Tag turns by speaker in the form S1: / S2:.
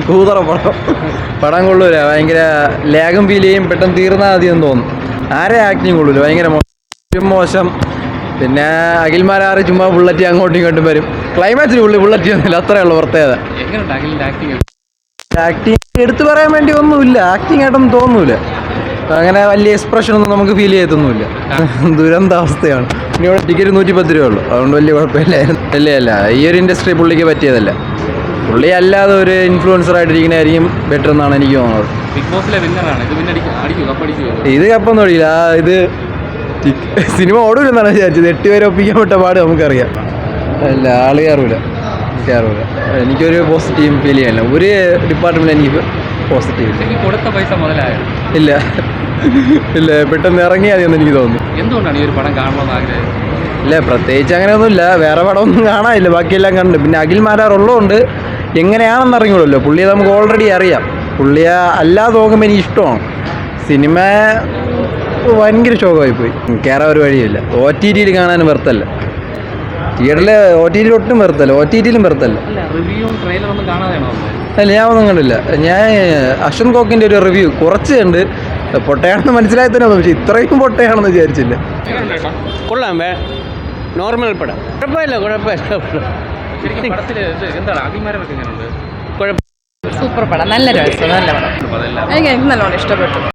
S1: കൂതറ പടം. പടം കൊള്ളൂല, ഭയങ്കര ലാഗും ഫീൽ ചെയ്യും, പെട്ടെന്ന് തീർന്നാൽ മതിയെന്ന് തോന്നും. ആരെ ആക്ടിങ് കൊള്ളൂല, ഭയങ്കര മോശം. പിന്നെ അഖിൽമാരാറ് ചുമ്മാ ബുള്ളറ്റ് അങ്ങോട്ടും ഇങ്ങോട്ടും വരും. ക്ലൈമാക്സിൽ ബുള്ളറ്റ് ഒന്നുമില്ല, അത്രയുള്ള പ്രത്യേകത. ആക്ടിങ് എടുത്തു പറയാൻ വേണ്ടി ഒന്നുമില്ല, ആക്ടിങ് ആയിട്ടൊന്നും തോന്നൂല. അങ്ങനെ വലിയ എക്സ്പ്രഷൻ ഒന്നും നമുക്ക് ഫീൽ ചെയ്യത്തൊന്നുമില്ല. ദുരന്താവസ്ഥയാണ്. പിന്നെ ഇവിടെ ടിക്കറ്റ് 110 രൂപ ഉള്ളൂ, അതുകൊണ്ട് വലിയ കുഴപ്പമില്ലായിരുന്നു. അല്ല, ഈ ഒരു ഇൻഡസ്ട്രി പുള്ളിക്ക് പറ്റിയതല്ല. പുള്ളി അല്ലാതെ ഒരു ഇൻഫ്ലുവൻസർ ആയിട്ടിരിക്കുന്നതായിരിക്കും ബെറ്റർ എന്നാണ് എനിക്ക് തോന്നുന്നത്. ഇത് കപ്പൊന്നും അടിയില്ല. ഇത് സിനിമ ഓടൂലെന്നാണ് വിചാരിച്ചത്. 8 പേരെ ഒപ്പിക്കാൻ പറ്റ പാട് നമുക്കറിയാം. അല്ല, ആള് കയറൂല. എനിക്കൊരു പോസിറ്റീവ് ഫീൽ ചെയ്യാനില്ല. ഒരു ഡിപ്പാർട്ട്മെന്റ് എനിക്ക് പോസിറ്റീവ്
S2: കൊടുത്ത പൈസ മുതലായോ?
S1: ഇല്ല, പെട്ടെന്ന് ഇറങ്ങിയാൽ മതിയെന്ന് എനിക്ക് തോന്നുന്നു.
S2: എന്തുകൊണ്ടാണ് ഈ ഒരു പടം കാണണമെന്ന് ആഗ്രഹം?
S1: ഇല്ല, പ്രത്യേകിച്ച് അങ്ങനെയൊന്നുമില്ല. വേറെ പടമൊന്നും കാണാനില്ല, ബാക്കിയെല്ലാം കണ്ട്. പിന്നെ അഖിൽമാരാറുള്ളതുകൊണ്ട് എങ്ങനെയാണെന്ന് അറിഞ്ഞൂടല്ലോ. പുള്ളിയെ നമുക്ക് ഓൾറെഡി അറിയാം. പുള്ളിയെ അല്ലാതെ നോക്കുമ്പോൾ എനിക്ക് ഇഷ്ടമാണ്. സിനിമ ഭയങ്കര ശോകമായി പോയി. കയറാൻ ഒരു വഴിയില്ല. OTT കാണാൻ വെറുത്തല്ല. തിയേറ്ററിൽ OTT ഒട്ടും വെറുത്തല്ല, OTT വെറുത്തല്ല. അല്ല, ഞാൻ ഒന്നും കണ്ടില്ല. ഞാൻ അശ്വന്ത് കോക്കിൻ്റെ ഒരു റിവ്യൂ കുറച്ച് കണ്ട്. പൊട്ടയാണെന്ന് മനസ്സിലായി തന്നെ, പക്ഷേ ഇത്രയും പൊട്ടയാണെന്ന് വിചാരിച്ചില്ല.
S3: കൊള്ളാം, നോർമൽ പടം, കുഴപ്പമില്ല.
S4: സൂപ്പർ പടം, നല്ല രസം, നല്ല പടം. എനിക്ക് നല്ലോണം ഇഷ്ടപ്പെട്ടു.